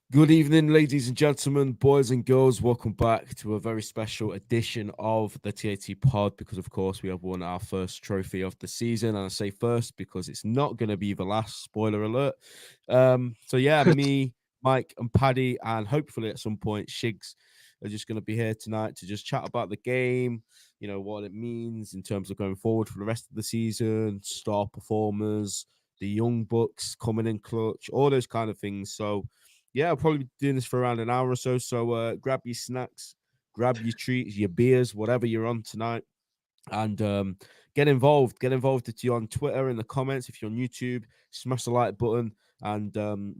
Good evening, ladies and gentlemen, boys and girls. Welcome back to a very special edition of the TAT pod because, of course, we have won our first trophy of the season. And I say first because it's not going to be the last, spoiler alert. Me, Mike, and Paddy, and hopefully at some point, Shigs are just going to be here tonight to just chat about the game, what it means in terms of going forward for the rest of the season, star performers, the young bucks coming in clutch, all those kind of things. So, yeah, I'll probably be doing this for around an hour or so. So grab your snacks, grab your treats, your beers, whatever you're on tonight, and get involved. Get involved if you're on Twitter in the comments. If you're on YouTube, smash the like button and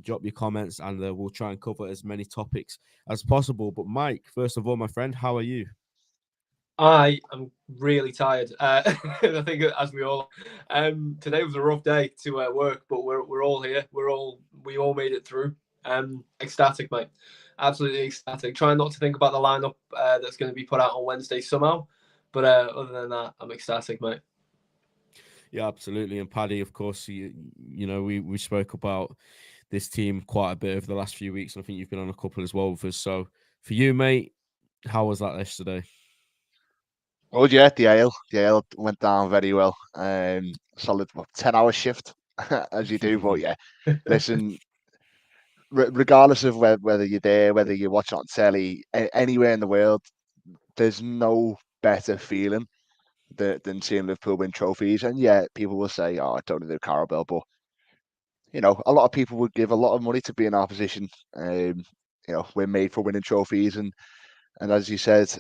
drop your comments, and we'll try and cover as many topics as possible. But Mike, first of all, my friend, how are you? I am really tired. I think as we all, today was a rough day to work, but we're all here. We all made it through. Ecstatic, mate. Absolutely ecstatic. Trying not to think about the lineup that's going to be put out on Wednesday somehow, but other than that, I'm ecstatic, mate. Yeah, absolutely. And Paddy, of course, we spoke about this team quite a bit over the last few weeks, and I think you've been on a couple as well with us. So for you, mate, how was that yesterday? Oh yeah, the ale went down very well. Solid 10-hour shift as you do. But yeah, listen, regardless of whether you're there, whether you watch it on telly, anywhere in the world, there's no better feeling than seeing Liverpool win trophies. And yeah, people will say, "Oh, I don't do Carabao," but a lot of people would give a lot of money to be in our position. We're made for winning trophies, and as you said,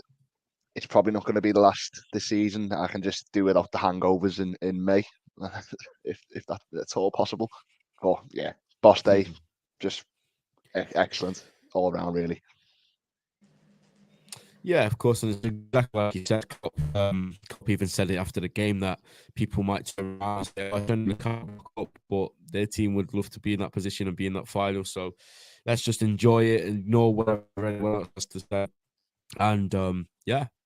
it's probably not going to be the last this season. I can just do without the hangovers in May, if that's all possible. Oh yeah, boss day, just excellent all around, really. Yeah, of course, and it's exactly like you said. Klopp even said it after the game that people might turn around and say, "I don't look up," but their team would love to be in that position and be in that final. So let's just enjoy it and ignore whatever anyone else has to say. And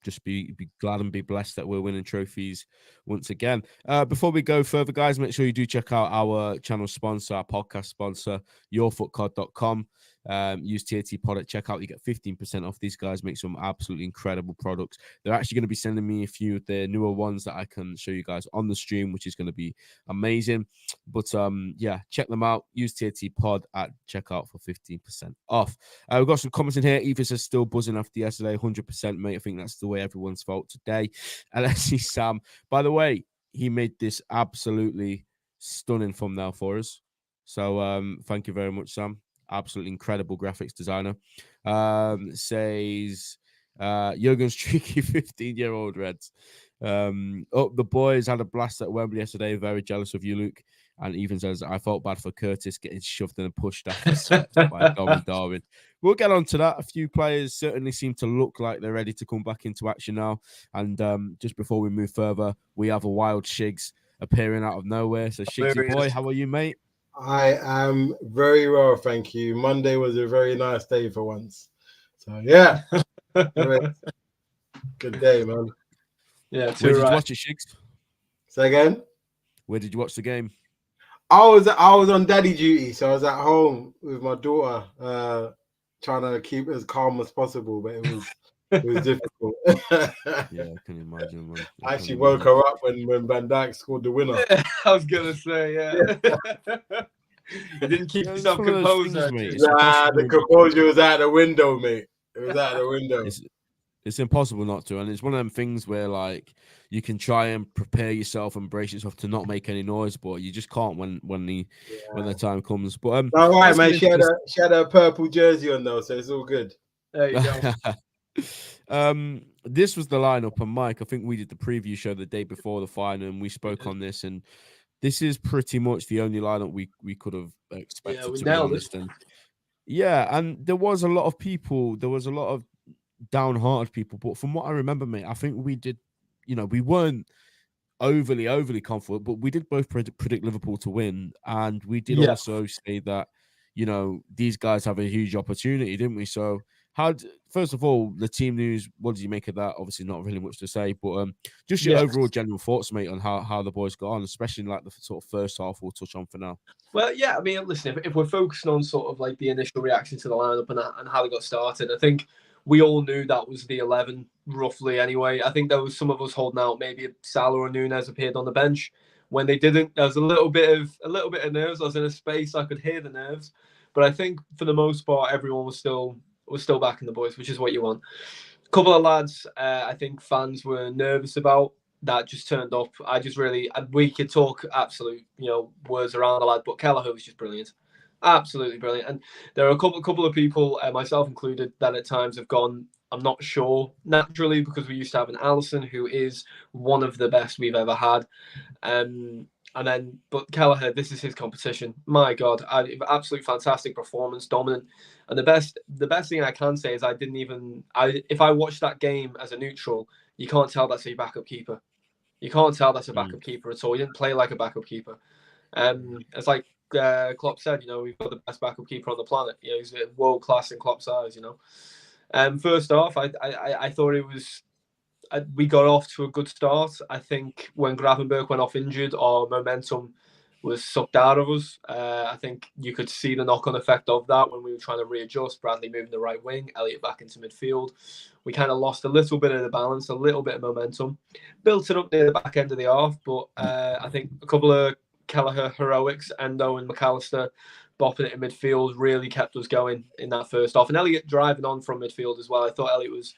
just be glad and be blessed that we're winning trophies once again. Before we go further, guys, make sure you do check out our channel sponsor, our podcast sponsor, yourfootcod.com. Use TAT pod at checkout. You get 15% off. These guys make some absolutely incredible products. They're actually going to be sending me a few of their newer ones that I can show you guys on the stream, which is going to be amazing. But check them out. Use TAT pod at checkout for 15% off. We've got some comments in here. Eva says still buzzing after yesterday. 100%, mate. I think that's the way everyone's felt today. And let's see Sam. By the way, he made this absolutely stunning thumbnail for us. So thank you very much, Sam. Absolutely incredible graphics designer. Says Jurgen's tricky 15-year-old Reds. The boys had a blast at Wembley yesterday. Very jealous of you, Luke. And even says, I felt bad for Curtis getting shoved and pushed after swept by Darwin. We'll get on to that. A few players certainly seem to look like they're ready to come back into action now. And just before we move further, we have a wild Shigs appearing out of nowhere. So, Shigsy boy, how are you, mate? I am very well, thank you. Monday was a very nice day for once. So, yeah. Good day, man. Yeah. Where did you watch it, Shigs? Say again? Where did you watch the game? I was on daddy duty, so I was at home with my daughter, trying to keep it as calm as possible, but it was difficult. Yeah, I can imagine, man. I actually woke her up when Van Dijk scored the winner. I was gonna say, yeah. You didn't keep yourself composed, mate. The composure was out the window, mate. It was out the window. It's impossible not to, and it's one of them things where like you can try and prepare yourself and brace yourself to not make any noise, but you just can't when the time comes. But all right, man. She had a purple jersey on though, so it's all good. There you go. This was the lineup, and Mike, I think we did the preview show the day before the final, and we spoke on this, and this is pretty much the only lineup we could have expected to be honest. And there was a lot of people. There was a lot of downhearted people, but from what I remember, mate, I think we did, we weren't overly confident, but we did both predict Liverpool to win, and we did also say that, these guys have a huge opportunity, didn't we? So First of all, the team news, what did you make of that? Obviously, not really much to say, but just your overall general thoughts, mate, on how the boys got on, especially in like the sort of first half we'll touch on for now. Well, yeah, I mean, listen, if we're focusing on sort of like the initial reaction to the lineup and how they got started, I think we all knew that was the 11 roughly anyway. I think there was some of us holding out maybe Salah or Nunez appeared on the bench. When they didn't, there was a little bit of nerves. I was in a space, I could hear the nerves. But I think for the most part, everyone was still backing the boys, which is what you want. A couple of lads, I think fans were nervous about that just turned up. We could talk absolute, words around the lad, but Kelleher was just brilliant, absolutely brilliant. And there are a couple of people, myself included, that at times have gone, I'm not sure, naturally, because we used to have an Alisson who is one of the best we've ever had. But Kelleher, this is his competition. My God, absolutely fantastic performance, dominant. And the best thing I can say is if I watched that game as a neutral, you can't tell that's a backup keeper. You can't tell that's a backup keeper at all. He didn't play like a backup keeper. It's like Klopp said, we've got the best backup keeper on the planet. He's world class in Klopp's eyes. First off, I thought it was. We got off to a good start. I think when Gravenberch went off injured, our momentum was sucked out of us. I think you could see the knock-on effect of that when we were trying to readjust. Bradley moving the right wing, Elliott back into midfield. We kind of lost a little bit of the balance, a little bit of momentum. Built it up near the back end of the half, but I think a couple of Kelleher heroics, Endo and McAllister bopping it in midfield really kept us going in that first half. And Elliott driving on from midfield as well. I thought Elliott was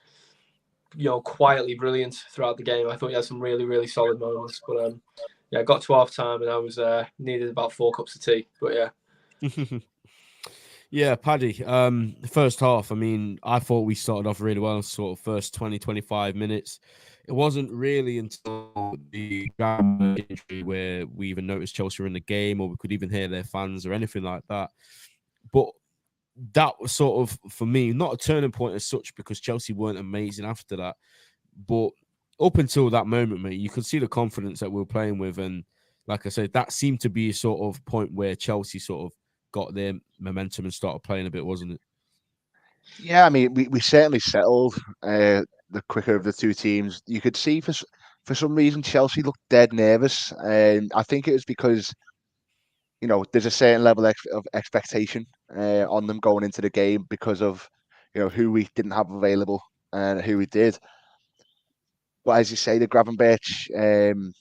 quietly brilliant throughout the game. I thought he had some really, really solid moments. But I got to half time and I was needed about 4 cups of tea. But yeah. Yeah, Paddy, the first half, I mean, I thought we started off really well, sort of first 20, 25 minutes. It wasn't really until the injury where we even noticed Chelsea were in the game, or we could even hear their fans or anything like that. But that was sort of, for me, not a turning point as such, because Chelsea weren't amazing after that. But up until that moment, mate, you could see the confidence that we were playing with. And like I said, that seemed to be a sort of point where Chelsea sort of got their momentum and started playing a bit, wasn't it? Yeah, I mean, we certainly settled the quicker of the two teams. You could see for some reason Chelsea looked dead nervous, and I think it was because there's a certain level of expectation on them going into the game because of who we didn't have available and who we did. But as you say, the Gravenberch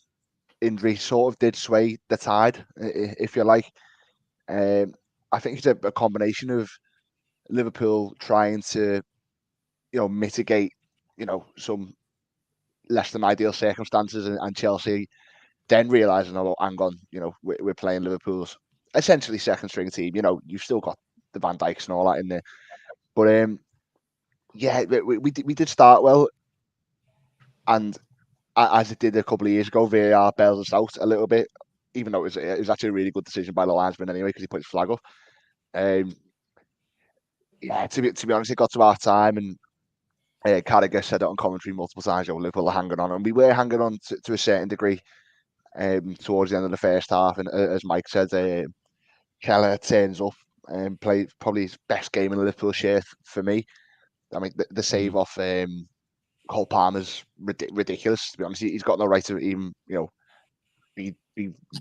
injury sort of did sway the tide, if you like. I think it's a combination of Liverpool trying to, mitigate, some less than ideal circumstances, and Chelsea then realizing, oh, hang on, we're playing Liverpool's essentially second string team. You've still got the Van Dijks and all that in there, but yeah, we did start well, and as it did a couple of years ago, VAR bails us out a little bit, even though it was actually a really good decision by the linesman anyway, because he put his flag up. Yeah, to be honest, it got to our time, and Carragher said it on commentary multiple times, Liverpool are hanging on, and we were hanging on to a certain degree towards the end of the first half. And as Mike said, Kelleher turns up and played probably his best game in a Liverpool shirt for me. I mean, the save off Cole Palmer's ridiculous. To be honest, he's got no right to even be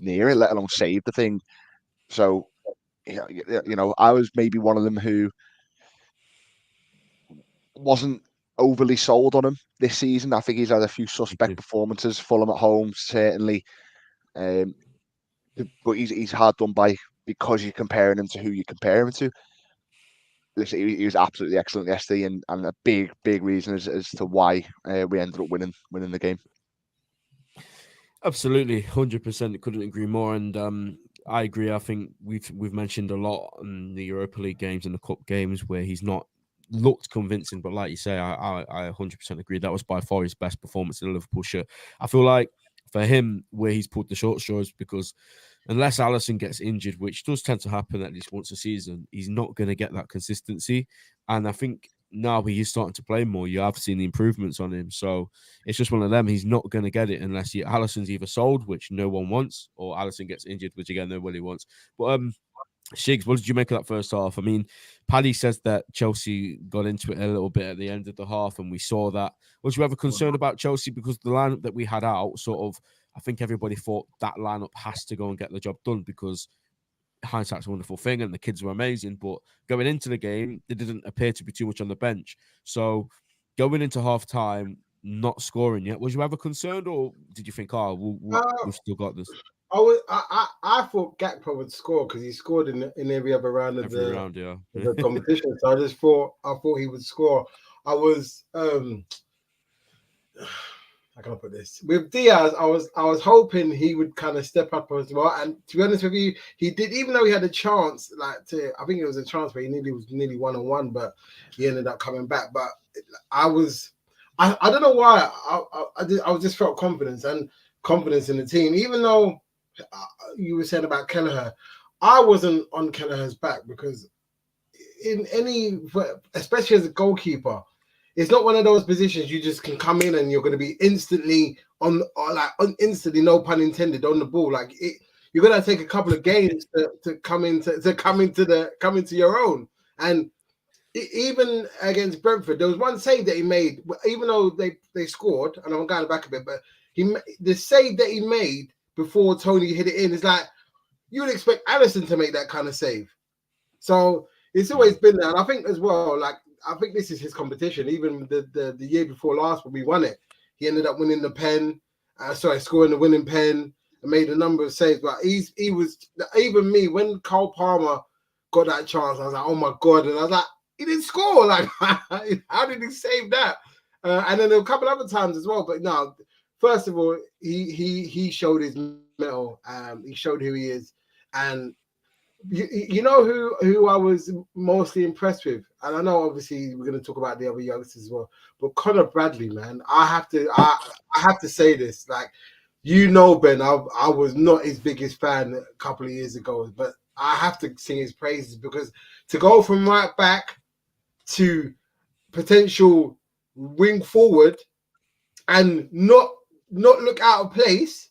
near it, let alone save the thing. So, I was maybe one of them who wasn't overly sold on him this season. I think he's had a few suspect performances. Fulham at home, certainly. But he's hard done by because you're comparing him to who you compare him to. Listen, he was absolutely excellent yesterday, and a big reason as to why we ended up winning the game. Absolutely, 100%. Couldn't agree more. And I agree. I think we've mentioned a lot in the Europa League games and the Cup games where he's not looked convincing, but like you say, I 100% agree. That was by far his best performance in a Liverpool shirt. I feel like for him, where he's pulled the short straws, because unless Alisson gets injured, which does tend to happen at least once a season, he's not going to get that consistency. And I think now he's starting to play more, you have seen the improvements on him. So it's just one of them. He's not going to get it unless Alisson's either sold, which no one wants, or Alisson gets injured, which again, nobody wants. But Shigs, what did you make of that first half? I mean, Paddy says that Chelsea got into it a little bit at the end of the half, and we saw that. Was you ever concerned about Chelsea? Because the lineup that we had out, sort of, I think everybody thought that lineup has to go and get the job done because hindsight's a wonderful thing and the kids were amazing. But going into the game, there didn't appear to be too much on the bench. So going into half time, not scoring yet, was you ever concerned, or did you think, oh, we've still got this? I thought Gakpo would score because he scored in every other round of the competition. So I thought he would score. I was how can I put this? With Diaz, I was hoping he would kind of step up as well. And to be honest with you, he did, even though he had a chance, I think it was a chance where he was nearly 1-on-1, but he ended up coming back. But I don't know why I just felt confidence in the team, even though you were saying about Kelleher. I wasn't on Kelleher's back because especially as a goalkeeper, it's not one of those positions you just can come in and you're going to be instantly instantly, no pun intended, on the ball. You're going to take a couple of games to come into your own. And even against Brentford, there was one save that he made, even though they scored, and I'm going back a bit, but the save that he made before Tony hit it in is like, you would expect Alisson to make that kind of save. So it's always been there. And I think as well, I think this is his competition. Even the year before last when we won it, he ended up winning the pen. Scoring the winning pen and made a number of saves. But he was, even me, when Cole Palmer got that chance, I was like, oh my God. And I was like, he didn't score. Like, how did he save that? And then a couple other times as well. But no, first of all, he showed his mettle. He showed who he is. And you know who I was mostly impressed with, and I know obviously we're going to talk about the other youngsters as well, but Conor Bradley, man, I have to say this, Ben, I was not his biggest fan a couple of years ago, but I have to sing his praises because to go from right back to potential wing forward and not look out of place,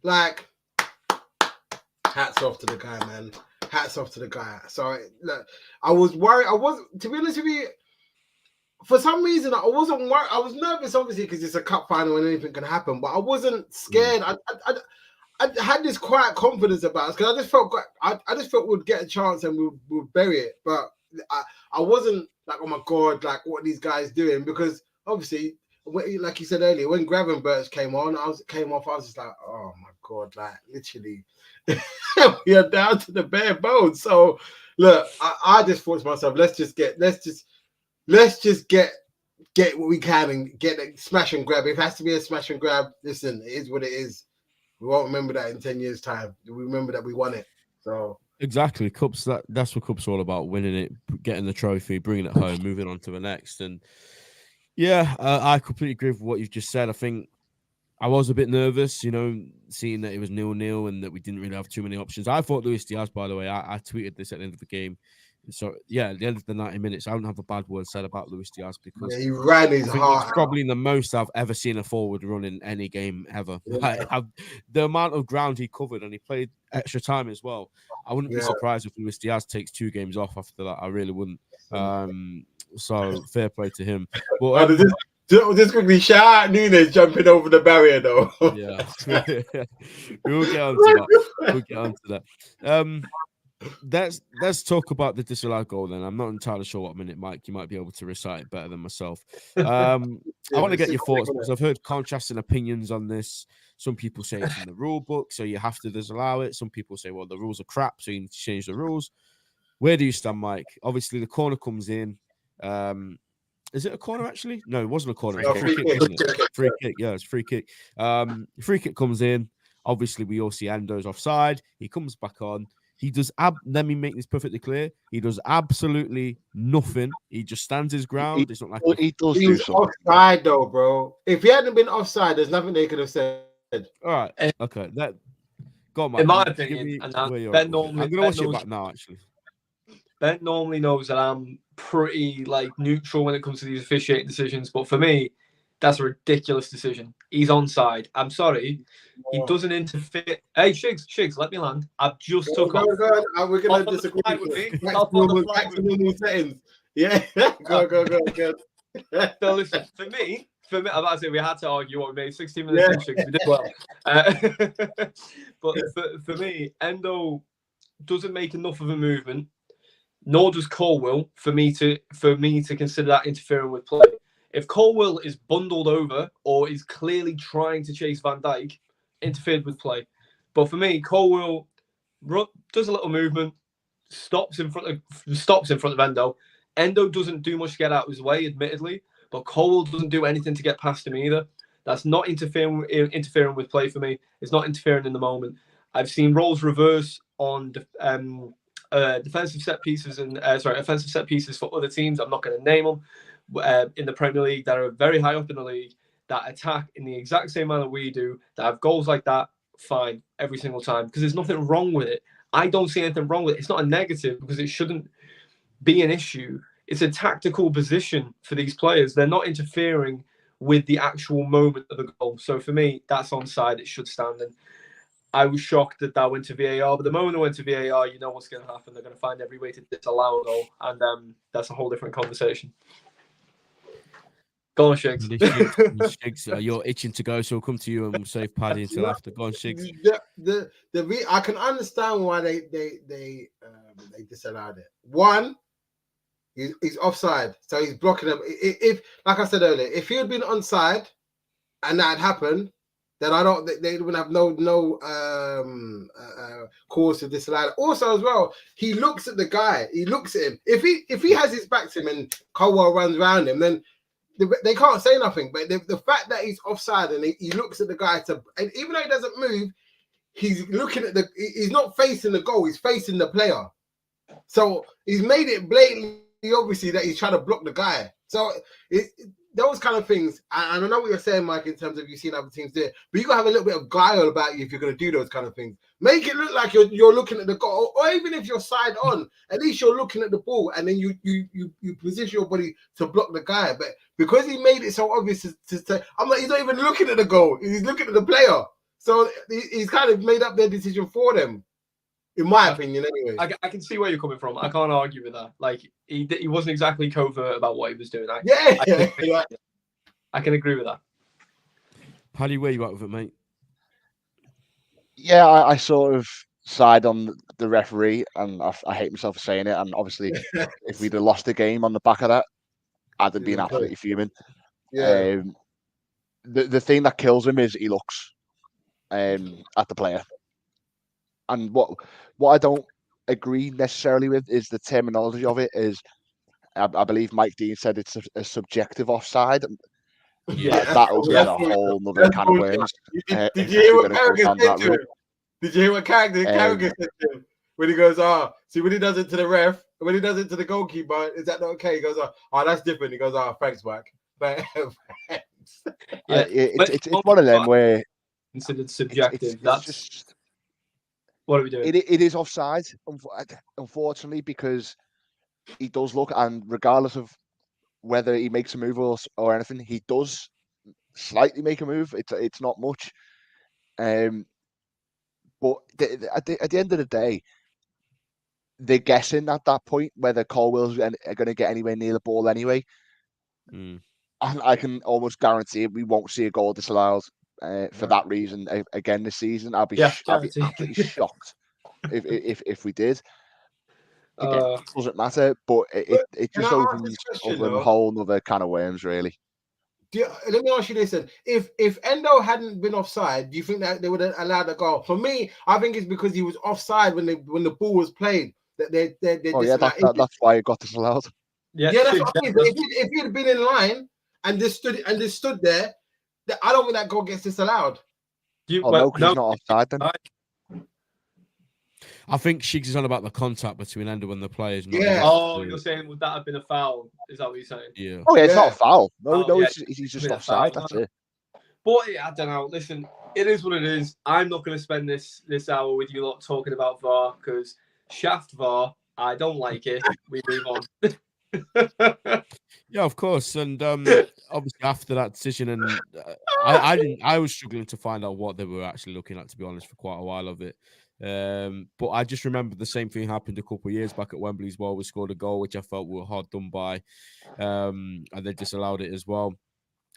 hats off to the guy, man. Hats off to the guy. So look, I was worried. To be honest with you, for some reason, I wasn't worried. I was nervous, obviously, because it's a cup final and anything can happen. But I wasn't scared. I had this quiet confidence about us because I just felt we'd get a chance and we'd bury it. But I wasn't like, oh my God, like what are these guys doing? Because obviously, like you said earlier, when Gravenberch came on, I was just like, oh my God, like literally. We are down to the bare bones. So look, I just thought to myself, let's just get what we can and get a smash and grab. If it has to be a smash and grab, listen, it is what it is. We won't remember that in 10 years' time. We remember that we won it. So exactly, cups. That's what cups are all about: winning it, getting the trophy, bringing it home, moving on to the next. And yeah, I completely agree with what you've just said. I think I was a bit nervous, seeing that it was 0-0 and that we didn't really have too many options. I thought Luis Diaz, by the way, I tweeted this at the end of the game. So, yeah, at the end of the 90 minutes, I don't have a bad word said about Luis Diaz because he ran his heart. It's probably the most I've ever seen a forward run in any game ever. Yeah. The amount of ground he covered, and he played extra time as well. I wouldn't be surprised if Luis Diaz takes 2 games off after that. I really wouldn't. So, fair play to him. But just quickly, shout out Nunes jumping over the barrier, though. Yeah, we'll get onto that. Let's talk about the disallowed goal then. I'm not entirely sure what minute, Mike. You might be able to recite it better than myself. I want to get your thoughts because I've heard contrasting opinions on this. Some people say it's in the rule book, so you have to disallow it. Some people say, well, the rules are crap, so you need to change the rules. Where do you stand, Mike? Obviously, the corner comes in. Is it a corner, actually? No, it wasn't a corner. It was a free kick, wasn't it? Free kick. Yeah, it's free kick. Free kick comes in. Obviously, we all see Endo's offside. He comes back on. He does let me make this perfectly clear. He does absolutely nothing. He just stands his ground. It's not like he does do something. Offside, though, bro. If he hadn't been offside, there's nothing they could have said. All right. Okay. Go on, Mike. In my opinion, I'm going to watch it back now, actually. Ben normally knows that I'm pretty neutral when it comes to these officiating decisions, but for me, That's a ridiculous decision. He's onside. I'm sorry. He doesn't interfere. Hey, Shigs, let me land. I've just took off. Go on. We're going to disagree. Back to normal settings. Yeah. Go. So listen, for me, I'm about to say we had to argue what we made 16 minutes in Shigs. We did well. But for me, Endo doesn't make enough of a movement, nor does Colwill for me to consider that interfering with play. If Colwill is bundled over or is clearly trying to chase Van Dijk, interfered with play. But for me, Colwill does a little movement, stops in front of Endo. Endo doesn't do much to get out of his way, admittedly, but Colwill doesn't do anything to get past him either. That's not interfering with play for me. It's not interfering in the moment. I've seen roles reverse on offensive set pieces for other teams. I'm not going to name them. In the Premier League that are very high up in the league that attack in the exact same manner we do, that have goals like that, fine, every single time, because there's nothing wrong with it. I don't see anything wrong with it. It's not a negative because it shouldn't be an issue. It's a tactical position for these players. They're not interfering with the actual moment of the goal. So for me, that's onside. It should stand. And I was shocked that went to VAR, but the moment it went to VAR, you know what's going to happen. They're going to find every way to disallow a goal, and that's a whole different conversation. Go on, Shigs. Shigs, you're itching to go, so we'll come to you and we'll save Paddy until after. Go on, Shigs. I can understand why they disallowed it. One, he's offside, so he's blocking them. If, like I said earlier, if he had been onside and that had happened, then they wouldn't have no cause to disallow it. Also, as well, he looks at the guy. He looks at him. If he has his back to him and Colwell runs around him, then they can't say nothing. But the fact that he's offside and he looks at the guy and even though he doesn't move, he's looking at he's not facing the goal, he's facing the player. So he's made it blatantly obviously that he's trying to block the guy. So those kind of things, and I know what you're saying, Mike, in terms of you've seen other teams do it, but you gotta have a little bit of guile about you if you're gonna do those kind of things. Make it look like you're looking at the goal, or even if you're side on, at least you're looking at the ball, and then you position your body to block the guy. But because he made it so obvious to say, he's not even looking at the goal; he's looking at the player. So he's kind of made up their decision for them, in my opinion, anyway. I can see where you're coming from. I can't argue with that. Like he wasn't exactly covert about what he was doing. I can agree with that. Paddy, where you at with it, mate? Yeah, I sort of side on the referee, and I hate myself for saying it. And obviously, if we'd have lost the game on the back of that, I'd have been absolutely fuming. Yeah. The thing that kills him is he looks at the player, and what I don't agree necessarily with is the terminology of it. Is I believe Mike Dean said it's a subjective offside. Yeah, that opens a whole other can of worms. Did you hear what Carragher said to him? Did you hear what Carragher said to him? When he goes, see, when he does it to the ref, when he does it to the goalkeeper, is that not okay? He goes, that's different. He goes, thanks, Mike. It's one of them where considered subjective. That's just what are we doing? It is offside, unfortunately, because he does look, and regardless of whether he makes a move or anything, he does slightly make a move. It's not much, but at the end of the day, they're guessing at that point whether Colwell's are going to get anywhere near the ball anyway. And I can almost guarantee we won't see a goal disallowed for that reason again this season. I'll be absolutely shocked if we did. Again, it doesn't matter, but it just opens a whole other can of worms, really. Let me ask you this then: if Endo hadn't been offside, do you think that they would have allowed a goal? For me, I think it's because he was offside when the ball was played. That's why it got disallowed. Yeah, that's what I mean. If he had been in line and just stood there, I don't think that goal gets disallowed. No, because he's not offside then. I think Shigs is on about the contact between Endo and the players. You're saying would that have been a foul? Is that what you're saying? Yeah. Oh, yeah, it's not a foul. He's just offside. That's it. But I don't know. Listen, it is what it is. I'm not going to spend this hour with you lot talking about VAR because shaft VAR. I don't like it. We move on. Yeah, of course. And obviously after that decision, and I was struggling to find out what they were actually looking at, to be honest, for quite a while of it. But I just remember the same thing happened a couple of years back at Wembley as well. We scored a goal, which I felt were hard done by, and they disallowed it as well.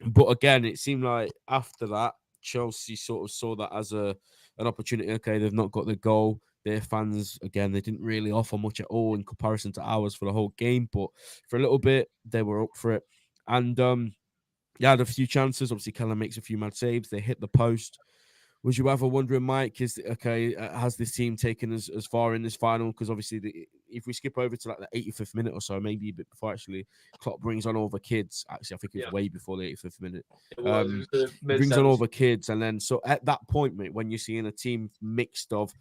But again, it seemed like after that, Chelsea sort of saw that as an opportunity. Okay, they've not got the goal. Their fans, again, they didn't really offer much at all in comparison to ours for the whole game. But for a little bit, they were up for it. And they had a few chances. Obviously, Keller makes a few mad saves. They hit the post. Was you ever wondering, Mike, has this team taken as far in this final? Because obviously, if we skip over to like the 85th minute or so, maybe a bit before actually Klopp brings on all the kids. Actually, I think it was way before the 85th minute. It was the brings on all the kids, and then so at that point, mate, when you're seeing a team mixed of,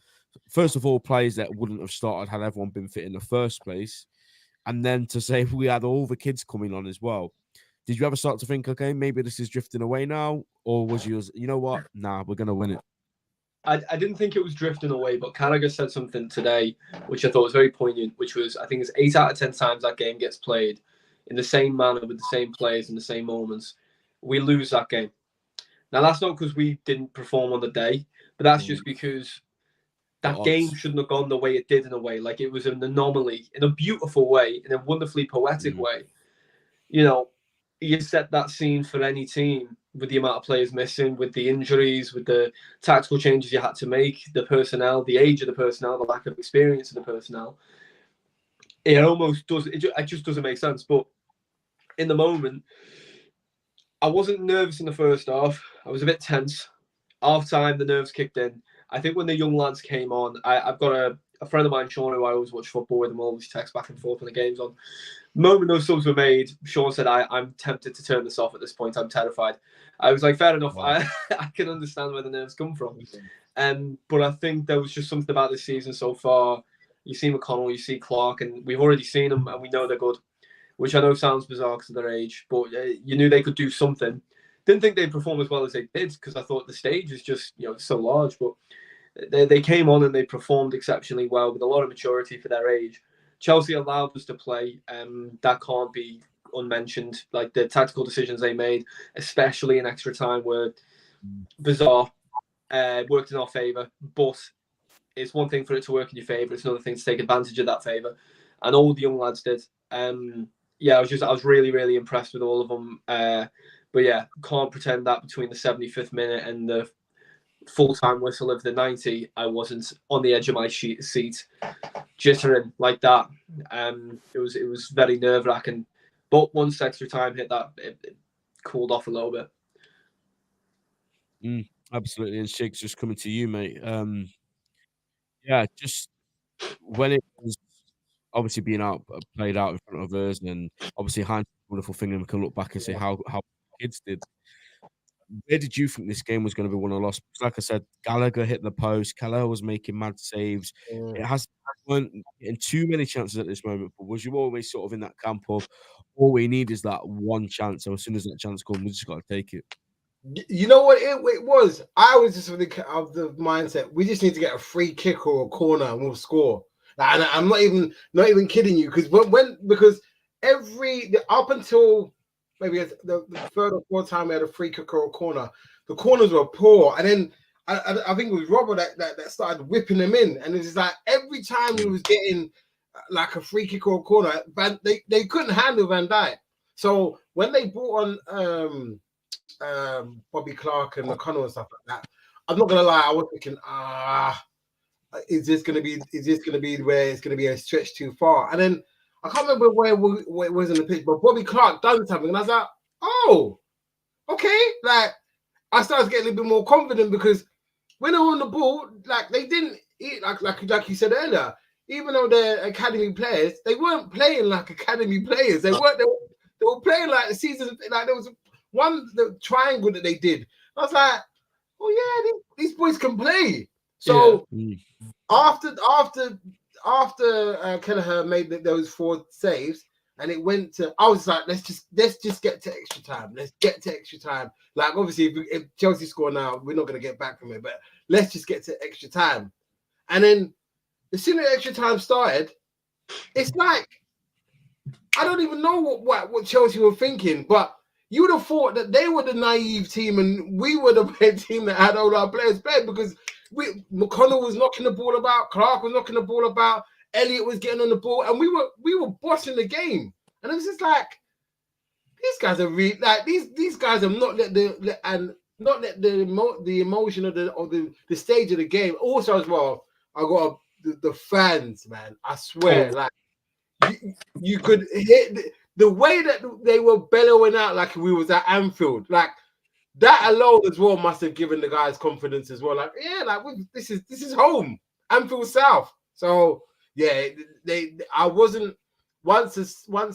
first of all, players that wouldn't have started had everyone been fit in the first place, and then to say we had all the kids coming on as well. Did you ever start to think, okay, maybe this is drifting away now? Or was you know what? Nah, we're going to win it. I didn't think it was drifting away, but Carragher said something today, which I thought was very poignant, which was, I think it's 8 out of 10 times that game gets played in the same manner with the same players in the same moments. We lose that game. Now, that's not because we didn't perform on the day, but that's just because that game shouldn't have gone the way it did in a way. Like, it was an anomaly in a beautiful way, in a wonderfully poetic way. You know, you set that scene for any team with the amount of players missing, with the injuries, with the tactical changes you had to make, the personnel, the age of the personnel, the lack of experience of the personnel. It almost does. It just doesn't make sense. But in the moment, I wasn't nervous in the first half. I was a bit tense. Half time, the nerves kicked in. I think when the young lads came on, I've got a friend of mine, Sean, who I always watch football with, and we'll always text back and forth when the game's on. The moment those subs were made, Sean said, I'm tempted to turn this off at this point. I'm terrified. I was like, fair enough. Wow. I can understand where the nerves come from. But I think there was just something about this season so far. You see McConnell, you see Clark, and we've already seen them, and we know they're good, which I know sounds bizarre because of their age, but you knew they could do something. Didn't think they'd perform as well as they did because I thought the stage is just, so large, but they came on and they performed exceptionally well with a lot of maturity for their age. Chelsea allowed us to play. That can't be unmentioned. Like, the tactical decisions they made, especially in extra time, were bizarre. Worked in our favour, but it's one thing for it to work in your favour. It's another thing to take advantage of that favour, and all the young lads did. I was really, really impressed with all of them. But yeah, can't pretend that between the 75th minute and the full-time whistle of the 90, I wasn't on the edge of my seat, jittering like that. It was very nerve-wracking. But once extra time hit that, it cooled off a little bit. Absolutely. And Shiggs, just coming to you, mate. Just when it was obviously being played out in front of us, and obviously hindsight's a wonderful thing, and we can look back and say how kids did. Where did you think this game was going to be won or lost? Because like I said, Gallagher hit the post. Keller was making mad saves. It weren't getting too many chances at this moment. But was you always sort of in that camp of all we need is that one chance? So as soon as that chance comes, we just got to take it. You know what it was? I was just of the mindset. We just need to get a free kick or a corner and we'll score. And I'm not even kidding you, because because up until maybe the third or fourth time we had a free kick or a corner, the corners were poor, and then I think it was Robert that started whipping them in, and it's just like every time he was getting like a free kick or a corner, they couldn't handle Van Dijk. So when they brought on Bobby Clark and McConnell and stuff like that, I'm not gonna lie, I was thinking, is this gonna be where it's gonna be a stretch too far? And then I can't remember where it was in the pitch, but Bobby Clark done something, and I was like, oh, okay. Like, I started getting a little bit more confident, because when they were on the ball, like, they didn't eat like you said earlier. Even though they're academy players, they weren't playing like academy players. They were playing like the season. Like, there was the triangle that they did. I was like, oh yeah, these boys can play. So after Kelleher made those 4 saves, and it went to, I was like, let's just get to extra time. Let's get to extra time. Like, obviously, if Chelsea score now, we're not going to get back from it, but let's just get to extra time. And then as soon as extra time started, it's like, I don't even know what Chelsea were thinking, but you would have thought that they were the naive team and we were the team that had all our players played because McConnell was knocking the ball about, Clark was knocking the ball about, Elliott was getting on the ball, and we were bossing the game. And it was just like, these guys are really like these guys have not let the emotion of the stage of the game. Also, as well, I got the fans, man. I swear, like you could hit the way that they were bellowing out like we was at Anfield, like that alone as well must have given the guys confidence as well. Like, yeah, like this is home, Anfield South. So yeah, I wasn't once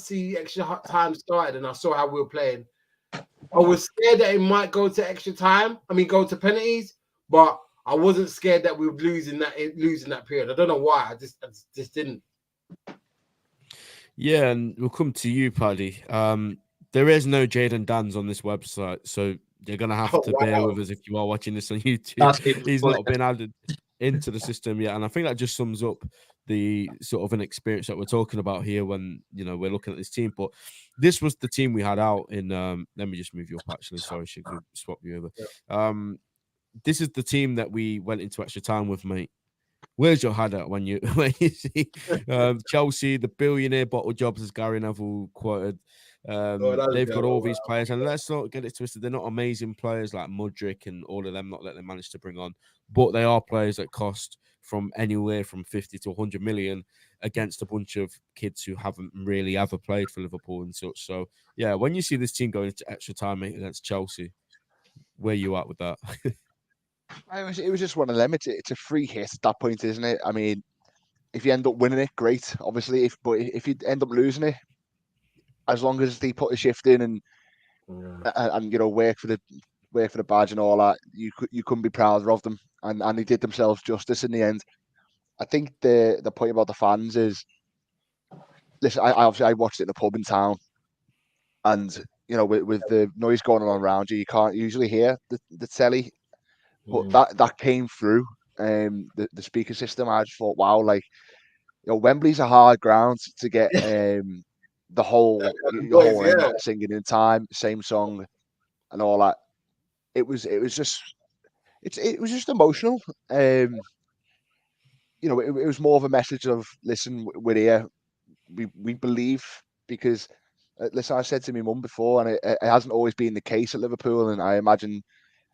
the extra time started and I saw how we were playing. I was scared that it might go to extra time. I mean, go to penalties, but I wasn't scared that we were losing that period. I don't know why. I just didn't. Yeah, and we'll come to you, Paddy. There is no Jaden Dans on this website, so you're gonna have to bear with us if you are watching this on YouTube. He's not been added into the system yet, and I think that just sums up the sort of an experience that we're talking about here when we're looking at this team. But this was the team we had out in. Let me just move you up. Actually, sorry, should swap you over. Yeah. This is the team that we went into extra time with, mate. Where's your head at when you see Chelsea, the billionaire bottle jobs, as Gary Neville quoted? They've got all these players, and let's not get it twisted. They're not amazing players like Mudryk and all of them, not that they managed to bring on, but they are players that cost from anywhere from 50 to 100 million against a bunch of kids who haven't really ever played for Liverpool and such. So, yeah, when you see this team going into extra time against Chelsea, where you at with that? It was just one of them. It's a free hit at that point, isn't it? I mean, if you end up winning it, great, obviously. But if you end up losing it, as long as they put a shift in and work for the badge and all that, you couldn't be prouder of them. And they did themselves justice in the end. I think the point about the fans is, listen, I watched it in a pub in town, and with the noise going on around you, you can't usually hear the telly. But that came through the speaker system. I just thought, wow, like Wembley's a hard ground to get the whole singing in time, same song, and all that. It was just emotional. It was more of a message of, listen, we're here, we believe, because listen, I said to my mum before, and it hasn't always been the case at Liverpool, and I imagine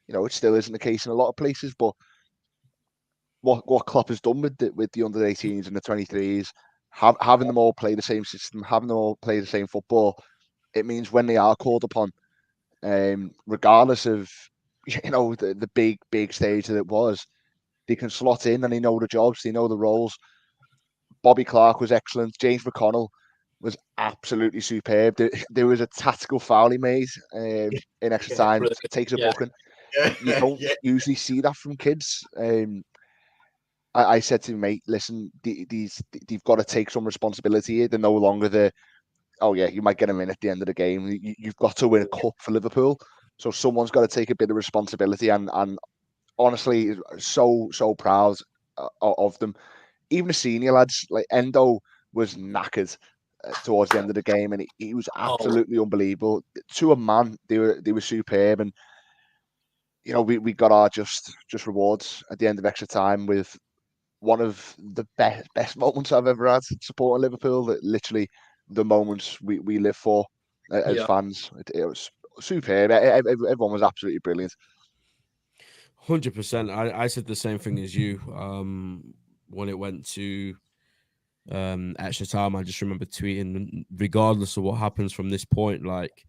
it still isn't the case in a lot of places, but what Klopp has done with the under-18s and the 23s, having them all play the same system, having them all play the same football, it means when they are called upon, regardless of the big stage that it was, they can slot in and they know the jobs, they know the roles. Bobby Clark was excellent. James McConnell was absolutely superb. There was a tactical foul he made in extra time. Takes a booking. You don't usually see that from kids. I said to him, mate, listen, they've got to take some responsibility here. They're no longer you might get them in at the end of the game. You've got to win a cup for Liverpool. So someone's got to take a bit of responsibility. And honestly, so proud of them. Even the senior lads, like Endo was knackered towards the end of the game, and he was absolutely unbelievable. To a man, they were superb. And we got our just rewards at the end of extra time with one of the best moments I've ever had supporting Liverpool. That literally the moments we live for as fans. It was superb. Everyone was absolutely brilliant. 100%. I said the same thing as you when it went to extra time. I just remember tweeting, regardless of what happens from this point, like,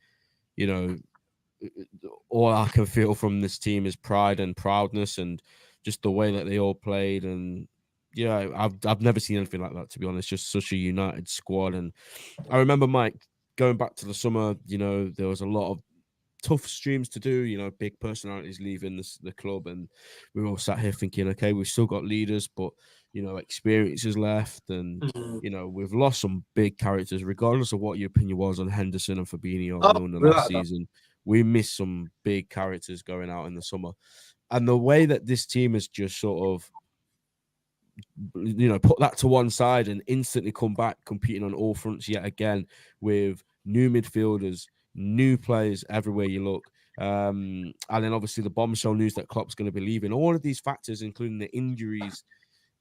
all I can feel from this team is pride and proudness and just the way that they all played. And yeah, I've never seen anything like that, to be honest. Just such a united squad. And I remember, Mike, going back to the summer, there was a lot of tough streams to do, big personalities leaving the club, and we were all sat here thinking, okay, we've still got leaders, but experience is left, and we've lost some big characters, regardless of what your opinion was on Henderson and Fabinho in the last season. We missed some big characters going out in the summer, and the way that this team has just sort of put that to one side and instantly come back competing on all fronts yet again with new midfielders, new players everywhere you look. And then obviously the bombshell news that Klopp's going to be leaving. All of these factors, including the injuries,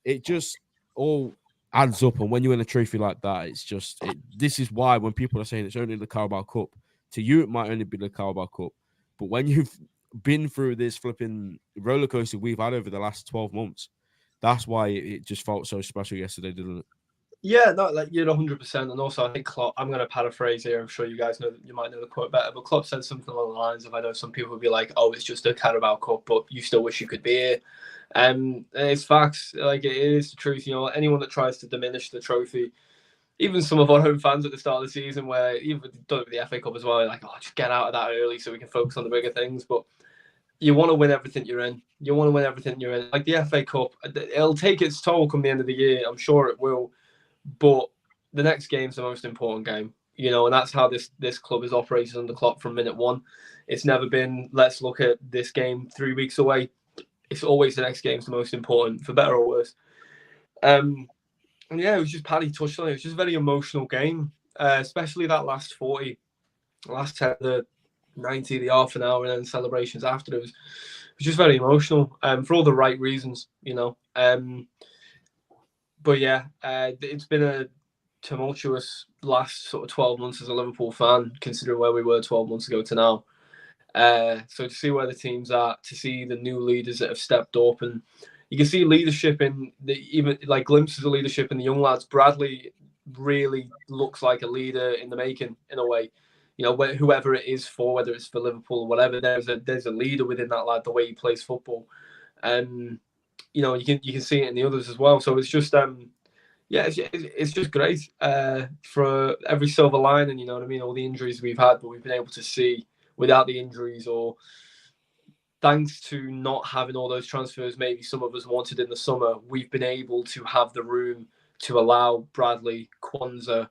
it just all adds up. And when you win a trophy like that, it's just this is why when people are saying it's only the Carabao Cup, to you it might only be the Carabao Cup, but when you've been through this flipping roller coaster we've had over the last 12 months, that's why it just felt so special yesterday, didn't it? Yeah, no, like you're 100%. And also, I think Klopp, I'm going to paraphrase here. I'm sure you guys know, you might know the quote better, but Klopp said something along the lines of, I know some people would be like, oh, it's just a Carabao Cup, but you still wish you could be here. And it's facts. Like, it is the truth. You know, anyone that tries to diminish the trophy, even some of our home fans at the start of the season, where even done it with the FA Cup as well, like, oh, just get out of that early so we can focus on the bigger things. But you want to win everything you're in. You want to win everything you're in. Like the FA Cup, it'll take its toll come the end of the year. I'm sure it will. But the next game's the most important game, you know, and that's how this club is operated under Klopp from minute one. It's never been, let's look at this game 3 weeks away. It's always the next game's the most important, for better or worse. And yeah, it was just Paddy touched on it. It was just a very emotional game, especially that last 40, last 10, the 90, the half an hour, and then celebrations after. It was just very emotional for all the right reasons, you know. But yeah, it's been a tumultuous last sort of 12 months as a Liverpool fan, considering where we were 12 months ago to now. So to see where the team's at, to see the new leaders that have stepped up, and you can see leadership in even like glimpses of leadership in the young lads. Bradley really looks like a leader in the making, in a way. You know, whoever it is for, whether it's for Liverpool or whatever, there's a leader within that lad, the way he plays football. You know, you can see it in the others as well. So it's just yeah, it's just great for every silver lining. You know what I mean? All the injuries we've had, but we've been able to see without the injuries, or thanks to not having all those transfers maybe some of us wanted in the summer, we've been able to have the room to allow Bradley, Kwanzaa,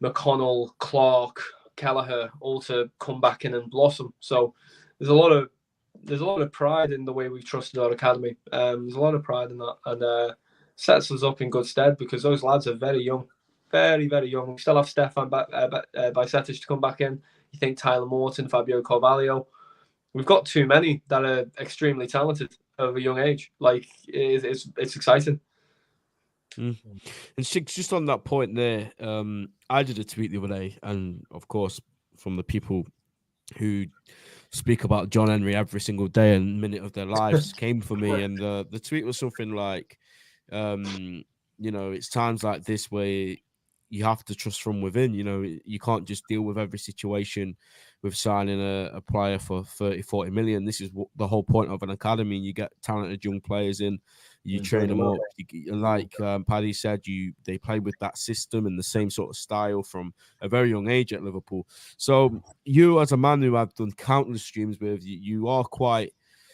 McConnell, Clark, Kelleher all to come back in and blossom. So there's a lot of pride in the way we've trusted our academy. There's a lot of pride in that, and sets us up in good stead because those lads are very young, very, very young. We still have Stefan Bajcetic to come back in. You think Tyler Morton, Fabio Carvalho. We've got too many that are extremely talented at a young age. Like, it's exciting. And just on that point there, I did a tweet the other day, and of course, from the people who speak about John Henry every single day and minute of their lives came for me, and the tweet was something like, you know, it's times like this where you have to trust from within. You know, you can't just deal with every situation with signing a player for 30-40 million. This is the whole point of an academy. You get talented young players in, you train them up. Like Paddy said, they play with that system and the same sort of style from a very young age at Liverpool. So you, as a man who I've done countless streams with, you are quite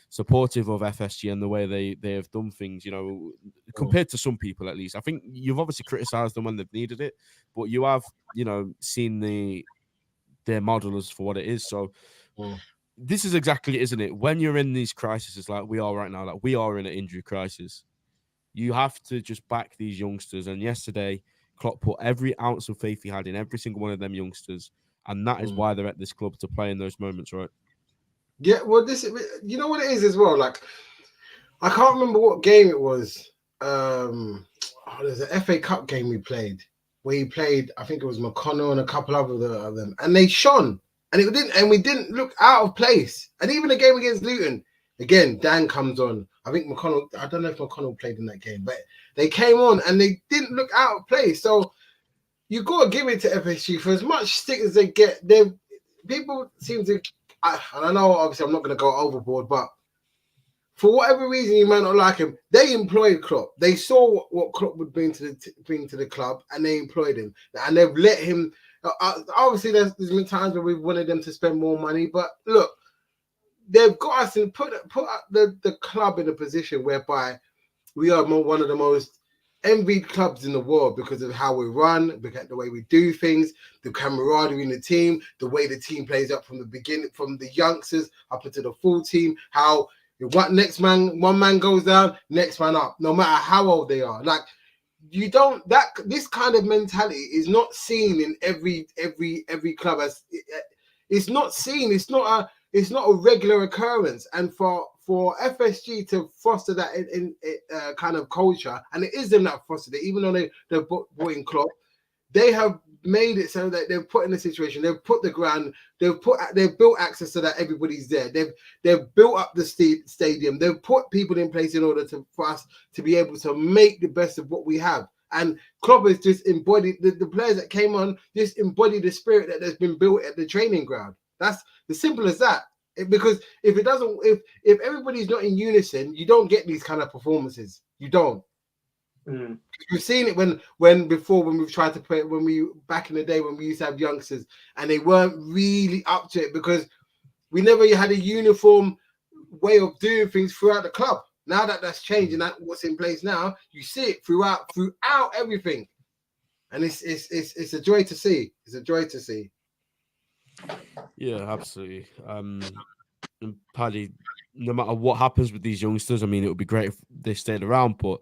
supportive of FSG and the way they have done things, you know, compared to some people at least. I think you've obviously criticised them when they've needed it, but you have, you know, seen their model as for what it is. So this is exactly it, isn't it? When you're in these crises like we are right now, like we are in an injury crisis, you have to just back these youngsters. And yesterday, Klopp put every ounce of faith he had in every single one of them youngsters, and that is why they're at this club, to play in those moments, right? Yeah, well, you know what it is as well. Like, I can't remember what game it was. There's an FA Cup game we played where he played. I think it was McConnell and a couple of them, and they shone, and we didn't look out of place. And even the game against Luton, again, Dan comes on. I think McConnell. I don't know if McConnell played in that game, but they came on and they didn't look out of place. So you got to give it to FSG for as much stick as they get. People seem to. And I know, obviously, I'm not going to go overboard, but for whatever reason you might not like him, they employed Klopp. They saw what Klopp would bring to the club, and they employed him. And they've let him. Obviously, there's been times where we've wanted them to spend more money, but look, they've got us and put the club in a position whereby we are one of the most envied clubs in the world because of how we run, because the way we do things, the camaraderie in the team, the way the team plays up from the beginning, from the youngsters up into the full team, how one man goes down, next man up, no matter how old they are. Like, this kind of mentality is not seen in every club. it's not seen. It's not a regular occurrence. And for FSG to foster that in kind of culture, and it is them that fostered it, even though they've brought in Klopp, they have made it so that they've put in a situation, they've put the ground, they've built access so that everybody's there. They've built up the stadium. They've put people in place in order for us to be able to make the best of what we have. And Klopp has just embodied the players that came on, just embodied the spirit that has been built at the training ground. That's as simple as that. Because if it doesn't, if everybody's not in unison, you don't get these kind of performances. You don't. We've seen it when we've tried to play, back in the day when we used to have youngsters and they weren't really up to it because we never had a uniform way of doing things throughout the club. Now that that's changed and that what's in place now, you see it throughout everything, and it's a joy to see. It's a joy to see. Yeah, absolutely. And Paddy, no matter what happens with these youngsters, I mean, it would be great if they stayed around, but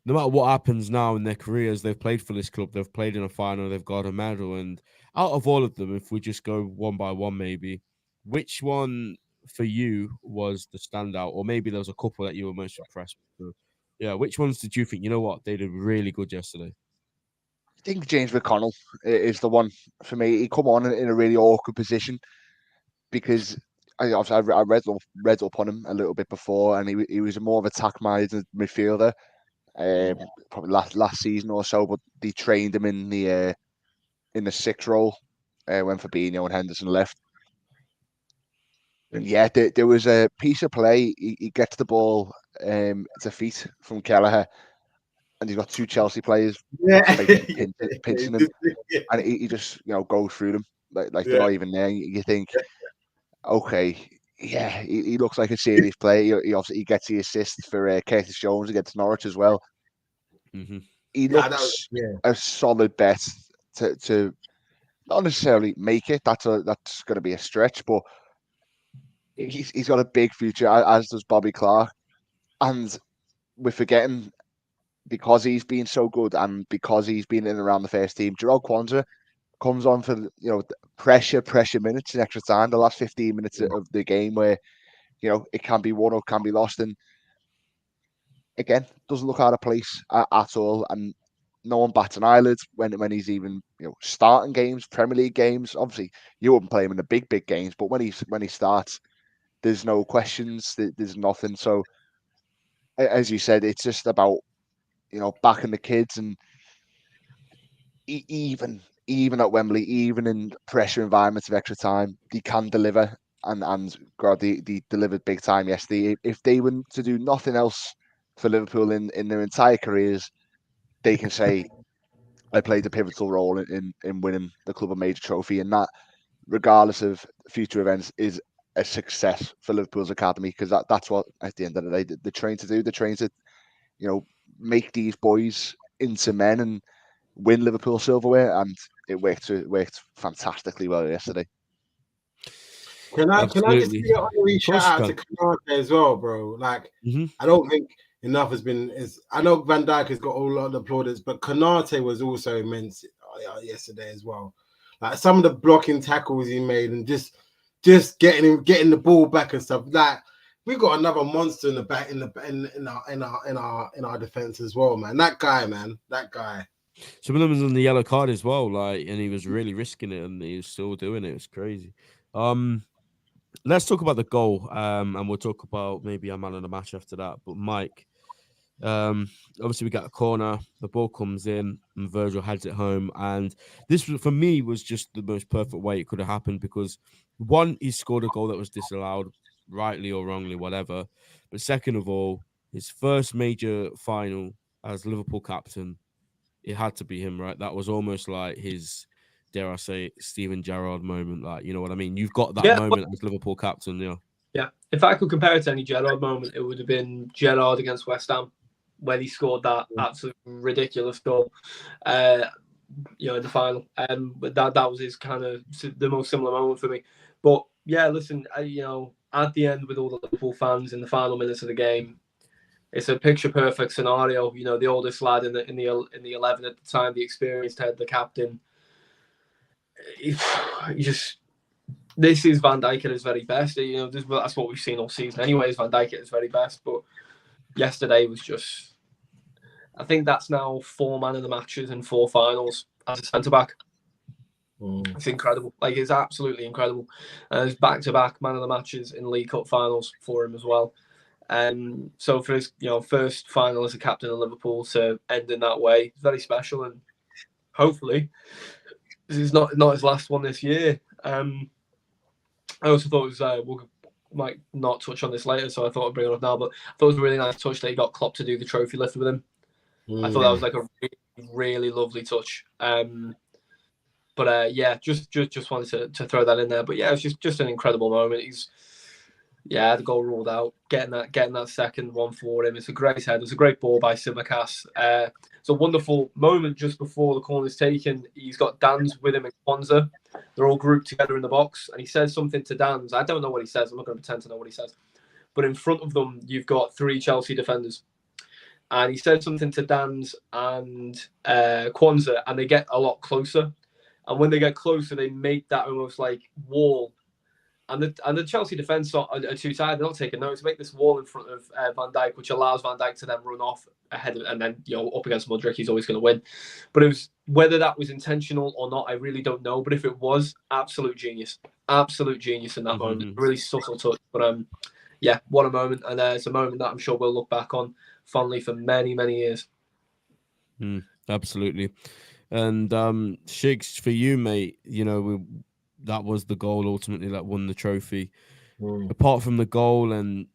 no matter what happens now in their careers, they've played for this club, they've played in a final, they've got a medal. And out of all of them, if we just go one by one, maybe, which one for you was the standout? Or maybe there was a couple that you were most impressed with. Yeah, which ones did you think, you know what, they did really good yesterday? I think James McConnell is the one for me. He come on in a really awkward position because I read up on him a little bit before, and he was a more of attack-minded midfielder. Probably last season or so, but they trained him in the 6 role when Fabinho and Henderson left. And yeah, there was a piece of play. He gets the ball to feet from Kelleher, and he's got 2 Chelsea players pinching him, and he just goes through them like they're not even there. You think, okay, yeah, he looks like a serious player. He obviously gets the assist for Curtis Jones against Norwich as well. Mm-hmm. He looks a solid bet to not necessarily make it. That's going to be a stretch, but he's got a big future, as does Bobby Clark. And we're forgetting, because he's been so good and because he's been in and around the first team, Jarrell Kwanzaa comes on for pressure minutes in extra time, the last 15 minutes of the game where it can be won or can be lost, and again doesn't look out of place at all, and no one bats an eyelid when he's even starting games, Premier League games. Obviously you wouldn't play him in the big games, but when he starts, there's no questions, there's nothing. So as you said, it's just about backing the kids, and even at Wembley, even in pressure environments of extra time, they can deliver. And God, they delivered big time yesterday. If they were to do nothing else for Liverpool in their entire careers, they can say, I played a pivotal role in winning the club a major trophy, and that, regardless of future events, is a success for Liverpool's academy, because that's what, at the end of the day, they're trained to do. They're trained to, make these boys into men and win Liverpool silverware, and it worked fantastically well yesterday. Can I just give an honorary shout out to Canate as well, bro? Like, I don't think enough has been. I know Van Dijk has got a lot of plaudits, but Canate was also immense yesterday as well. Like some of the blocking tackles he made, and just getting the ball back and stuff. Like, we got another monster in the back in our defense as well, man. That guy. Some of them was on the yellow card as well, like, and he was really risking it, and he was still doing it. It was crazy. Let's talk about the goal, and we'll talk about maybe a man of the match after that. But Mike, obviously we got a corner, the ball comes in, and Virgil heads it home, and this for me was just the most perfect way it could have happened, because one, he scored a goal that was disallowed, rightly or wrongly, whatever. But second of all, his first major final as Liverpool captain, it had to be him, right? That was almost like his, dare I say, Steven Gerrard moment. Like, you know what I mean? You've got that moment as Liverpool captain, Yeah. If I could compare it to any Gerrard moment, it would have been Gerrard against West Ham, when he scored that absolute ridiculous goal, in the final. But that was his kind of the most similar moment for me. But yeah, listen, at the end with all the Liverpool fans in the final minutes of the game, it's a picture-perfect scenario. The oldest lad in the 11 at the time, the experienced head, the captain. You this is Van Dijk at his very best. You know, that's what we've seen all season anyway, is Van Dijk at his very best. But yesterday was just, I think that's now 4 man of the matches in 4 finals as a centre-back. It's incredible. Like, it's absolutely incredible. It's back-to-back man of the matches in League Cup finals for him as well. So for his first final as a captain of Liverpool to end in that way, it's very special, and hopefully this is not his last one this year. I also thought it was, we might not touch on this later, so I thought I'd bring it up now, but I thought it was a really nice touch that he got Klopp to do the trophy lift with him. I thought that was like a really, really lovely touch. But yeah, just wanted to throw that in there. But yeah, it was just an incredible moment. The goal ruled out, getting that second one for him. It's a great head. It's a great ball by Tsimikas. It's a wonderful moment just before the corner's taken. He's got Dan's with him in Kwanzaa. They're all grouped together in the box, and he says something to Dan's. I don't know what he says. I'm not going to pretend to know what he says. But in front of them, you've got 3 Chelsea defenders. And he said something to Dan's and Kwanzaa, and they get a lot closer. And when they get closer, they make that almost like wall. And the Chelsea defence are too tired. They're not taking notes. Make this wall in front of Van Dijk, which allows Van Dijk to then run off ahead of, and then up against Mudryk, he's always going to win. But it was, whether that was intentional or not, I really don't know. But if it was, absolute genius in that moment. Really subtle touch. But yeah, what a moment. And it's a moment that I'm sure we'll look back on fondly for many, many years. Absolutely. And Shigs, for you, mate, that was the goal ultimately that won the trophy. Apart from the goal and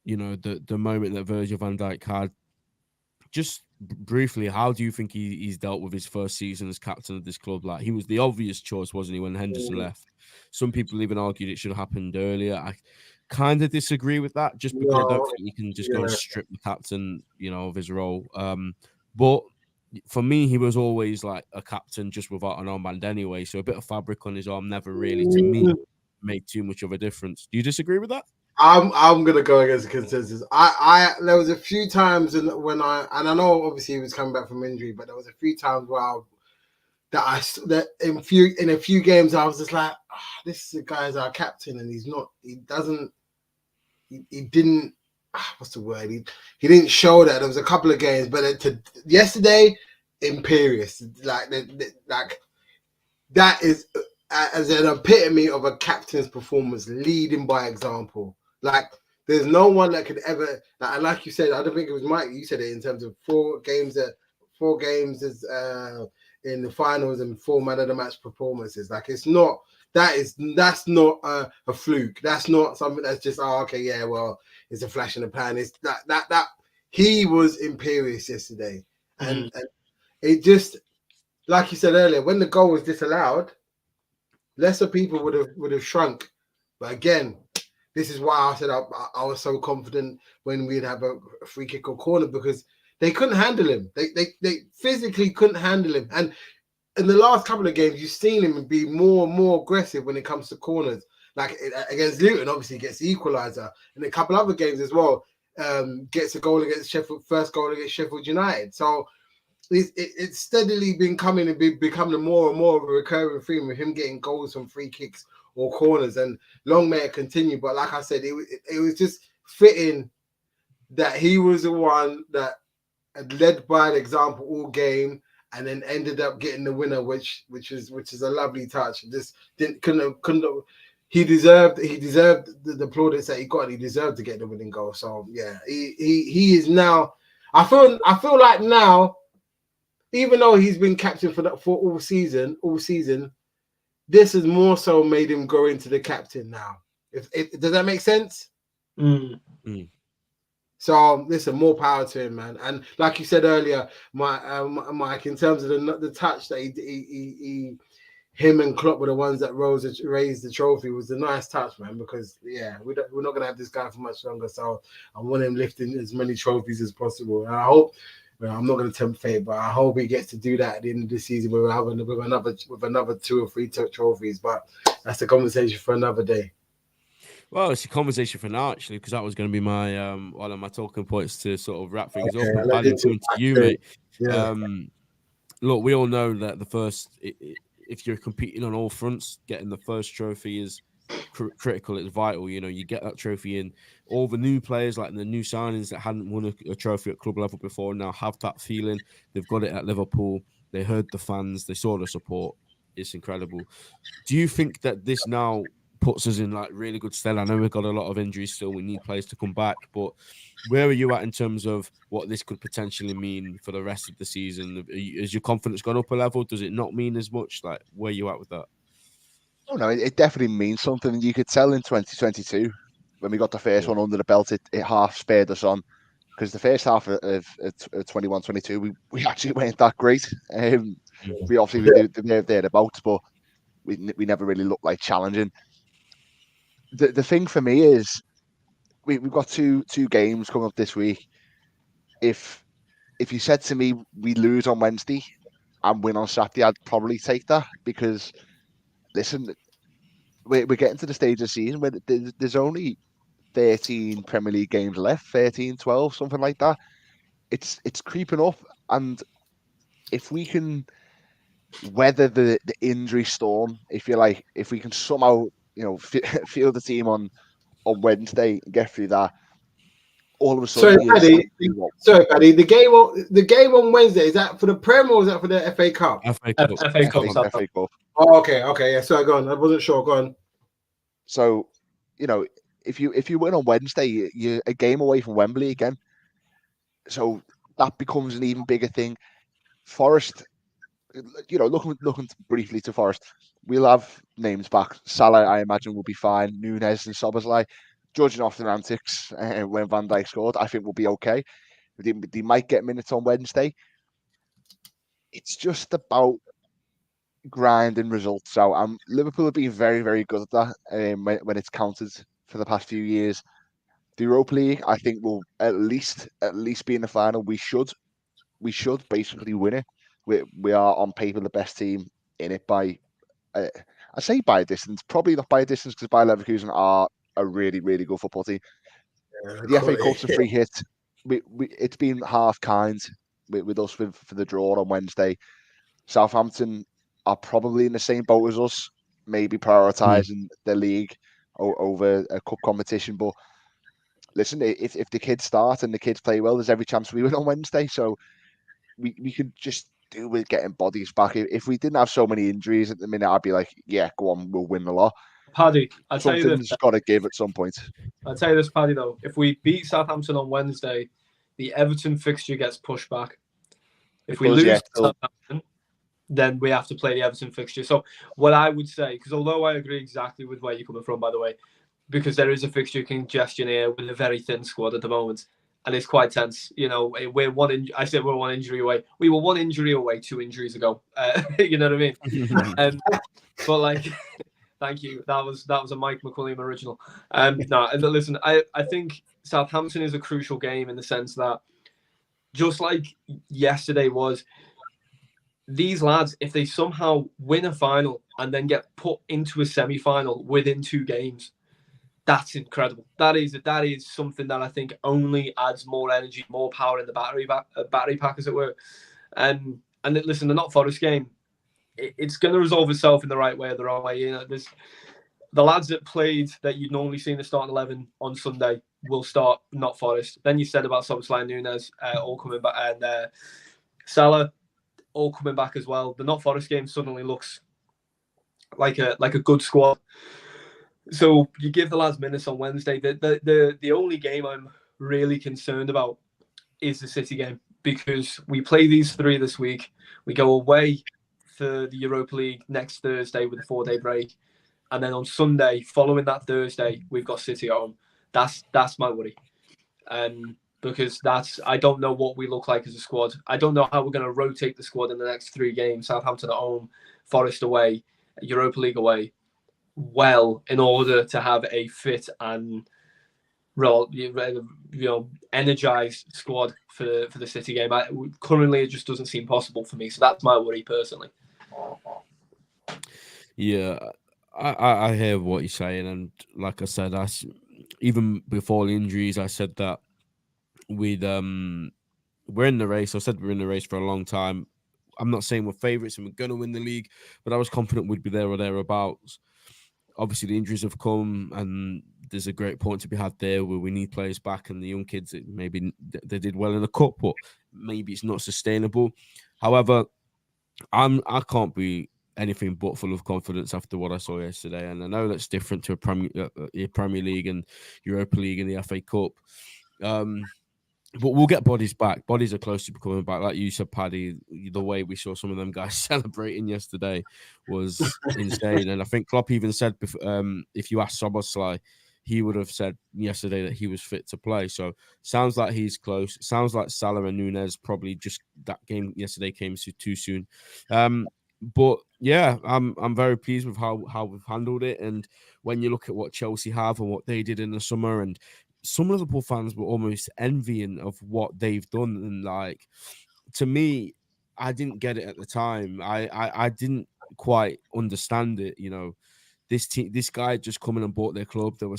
the moment that Virgil van Dijk had, just briefly, how do you think he's dealt with his first season as captain of this club? Like, he was the obvious choice, wasn't he, when Henderson left? Some people even argued it should have happened earlier. I kind of disagree with that, just because I don't think you can just go and strip the captain, of his role. But for me, he was always like a captain just without an armband anyway. So a bit of fabric on his arm never really, to me, made too much of a difference. Do you disagree with that? I'm gonna go against the consensus. I there was a few times when I know obviously he was coming back from injury, but there was a few times where in a few games I was just like, this guy's our captain, and he didn't. What's the word? He didn't show that. There was a couple of games, but yesterday, imperious. Like that is as an epitome of a captain's performance, leading by example. Like, there's no one that could ever. Like you said, I don't think it was Mike. You said it in terms of 4 games as in the finals and 4 man of the match performances. Like, it's not. That's not a fluke. That's not something that's just it's a flash in the pan. It's that he was imperious yesterday, and it just, like you said earlier, when the goal was disallowed, lesser people would have shrunk. But again, this is why I said I was so confident when we'd have a free kick or corner, because they couldn't handle him. They physically couldn't handle him, and in the last couple of games, you've seen him be more and more aggressive when it comes to corners. Like against Luton, obviously gets the equaliser, and a couple other games as well. Gets a goal against Sheffield, first goal against Sheffield United. So it's steadily been coming and becoming more and more of a recurring theme with him getting goals from free kicks or corners. And long may it continue. But like I said, it was just fitting that he was the one that had led by an example all game, and then ended up getting the winner, which is a lovely touch. Just couldn't. He deserved the plaudits that he got. And he deserved to get the winning goal. So yeah, he is now. I feel like now, even though he's been captain for all season, this has more so made him grow into the captain now. Does that make sense? So listen, more power to him, man. And like you said earlier, Mike, in terms of the touch that him and Klopp were the ones that raised the trophy, was a nice touch, man. Because we're not gonna have this guy for much longer. So I want him lifting as many trophies as possible. And I hope, I'm not gonna tempt fate, but I hope he gets to do that at the end of the season with another 2 or 3 trophies. But that's a conversation for another day. Well, it's a conversation for now, actually, because that was going to be my one of my talking points to sort of wrap things up. And coming to you, mate. Yeah. Look, we all know that the first if you're competing on all fronts, getting the first trophy is critical. It's vital. You know, you get that trophy in. All the new players, like the new signings that hadn't won a trophy at club level before, now have that feeling. They've got it at Liverpool. They heard the fans. They saw the support. It's incredible. Do you think that this now puts us in like really good stead? I know we've got a lot of injuries still. We need players to come back, but where are you at in terms of what this could potentially mean for the rest of the season? Is your confidence gone up a level? Does it not mean as much? Like, where are you at with that? Oh no, it definitely means something. You could tell in 2022 when we got the first one under the belt, it half spared us on, because the first half of 21-22 we actually weren't that great. We obviously we did thereabouts, but we never really looked like challenging. The thing for me is we've got two games coming up this week. If you said to me we lose on Wednesday and win on Saturday, I'd probably take that, because listen, we're getting to the stage of the season where there's only 13 Premier League games left, 13, 12, something like that. It's creeping up, and if we can weather the injury storm, if you like, if we can somehow field the team on Wednesday and get through that, all of a sudden. Sorry, Paddy. The game on Wednesday, is that for the Prem or is that for the FA Cup? FA Cup. FA Cup. Oh, okay. Yeah, sorry, go on. I wasn't sure. Go on. So, if you win on Wednesday, you're a game away from Wembley again. So that becomes an even bigger thing. Forest, looking briefly to Forest, we'll have names back. Salah, I imagine, will be fine. Nunes and Szoboszlai, judging off their antics when Van Dijk scored, I think we'll be okay. They might get minutes on Wednesday. It's just about grinding results out. Liverpool have been very, very good at that when it's counted for the past few years. The Europa League, I think, will at least be in the final. We should basically win it. We are on paper the best team in it by, I say by a distance, probably not by a distance, because Bayer Leverkusen are a really, really good football team. The FA Cup's a free hit. It's been half kind with us for the draw on Wednesday. Southampton are probably in the same boat as us, maybe prioritising the league over a cup competition. But listen, if the kids start and the kids play well, there's every chance we win on Wednesday. So we could just do with getting bodies back. If we didn't have so many injuries at the minute, I'd be like, yeah, go on, we'll win a lot. Paddy, I'll tell you this. Something's got to give at some point. I'll tell you this, Paddy, though. If we beat Southampton on Wednesday, the Everton fixture gets pushed back. If we lose Southampton, then we have to play the Everton fixture. So what I would say, because although I agree exactly with where you're coming from, by the way, because there is a fixture congestion here with a very thin squad at the moment, and it's quite tense. We're one injury away. We were one injury away 2 injuries ago. You know what I mean? But like, thank you. That was a Mike McWilliam original. No, listen, I think Southampton is a crucial game in the sense that, just like yesterday was, these lads, if they somehow win a final and then get put into a semi-final within 2 games, that's incredible. That is something that I think only adds more energy, more power in the battery pack, as it were. And listen, the Not Forest game, it's going to resolve itself in the right way or the wrong way. There's the lads that played that you'd normally see in the starting 11 on Sunday will start Not Forest. Then you said about Szoboszlai and Nunes all coming back, and Salah all coming back as well. The Not Forest game suddenly looks like a good squad. So you give the lads minutes on Wednesday. The only game I'm really concerned about is the City game, because we play these 3 this week. We go away for the Europa League next Thursday with a 4-day break, and then on Sunday, following that Thursday, we've got City at home. That's my worry, because I don't know what we look like as a squad. I don't know how we're going to rotate the squad in the next 3 games. Southampton at home, Forest away, Europa League away, well, in order to have a fit and energized squad for the City game. Currently, it just doesn't seem possible for me. So that's my worry personally. Yeah, I hear what you're saying, and like I said, even before the injuries, I said that we're in the race. I said we're in the race for a long time. I'm not saying we're favourites and we're going to win the league, but I was confident we'd be there or thereabouts. Obviously, the injuries have come, and there's a great point to be had there where we need players back, and the young kids, maybe they did well in the cup, but maybe it's not sustainable. However, I can't be anything but full of confidence after what I saw yesterday, and I know that's different to a Premier League and Europa League and the FA Cup. But we'll get bodies back. Bodies are close to becoming back. Like you said, Paddy, the way we saw some of them guys celebrating yesterday was insane. And I think Klopp even said, if you asked Szoboszlai, he would have said yesterday that he was fit to play. So sounds like he's close. Sounds like Salah and Nunez probably just that game yesterday came too soon. But yeah, I'm very pleased with how we've handled it. And when you look at what Chelsea have and what they did in the summer, and some Liverpool fans were almost envying of what they've done. And like, to me, I didn't get it at the time. I didn't quite understand it. You know, this guy just coming and bought their club. They were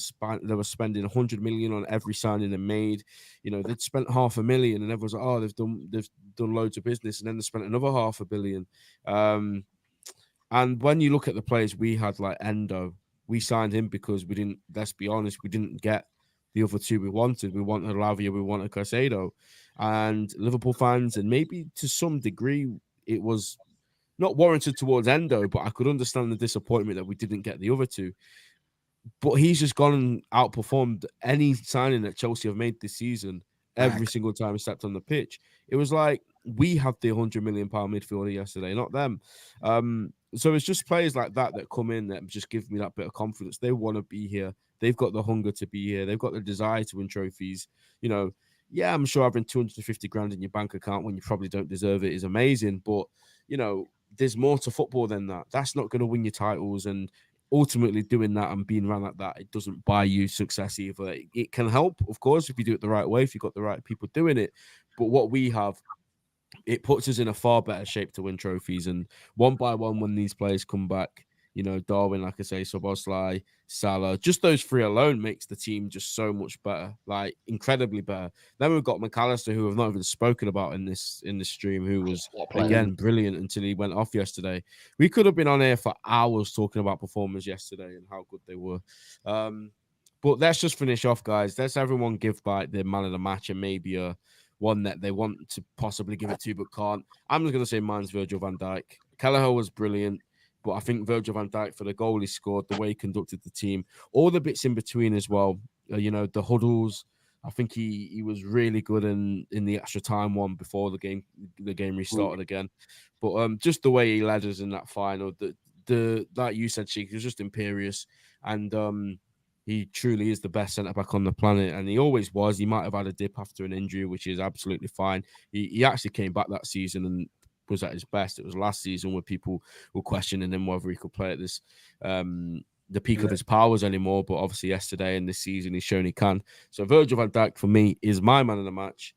spending 100 million on every signing they made. You know, they'd spent 500 million, and everyone's like, oh, they've done loads of business, and then they spent another 500 million. And when you look at the players we had, like Endo, we signed him because we didn't. Let's be honest, we didn't get the other two we wanted. We wanted Lavia, we wanted Caicedo, and Liverpool fans, and maybe to some degree, it was not warranted towards Endo, but I could understand the disappointment that we didn't get the other two. But he's just gone and outperformed any signing that Chelsea have made this season every single time he stepped on the pitch. It was like we have the £100 million midfielder yesterday, not them. So it's just players like that come in that just give me that bit of confidence. They want to be here. They've got the hunger to be here. They've got the desire to win trophies. You know, yeah, I'm sure having 250 grand in your bank account when you probably don't deserve it is amazing. But, you know, there's more to football than that. That's not going to win you titles. And ultimately doing that and being around like that, it doesn't buy you success either. It can help, of course, if you do it the right way, if you've got the right people doing it. But what we have, it puts us in a far better shape to win trophies. And one by one, when these players come back, you know, Darwin, like I say, Szoboszlai, Salah, just those three alone makes the team just so much better, like incredibly better. Then we've got McAllister, who I've not even spoken about in this stream, who was again brilliant until he went off yesterday. We could have been on air for hours talking about performers yesterday and how good they were. But let's just finish off, guys. Let's everyone give back their man of the match and maybe one that they want to possibly give it to but can't. I'm just going to say mine's Virgil van Dijk. Kelleher was brilliant. But I think Virgil van Dijk, for the goal he scored, the way he conducted the team, all the bits in between as well, you know, the huddles, I think he was really good in the extra time one before the game restarted again. But just the way he led us in that final, the like you said, Sheik, he was just imperious. And he truly is the best centre-back on the planet, and he always was. He might have had a dip after an injury, which is absolutely fine. He actually came back that season and was at his best. It was last season where people were questioning him whether he could play at this the peak of his powers anymore. But obviously yesterday and this season he's shown he can. So Virgil van Dijk for me is my man of the match.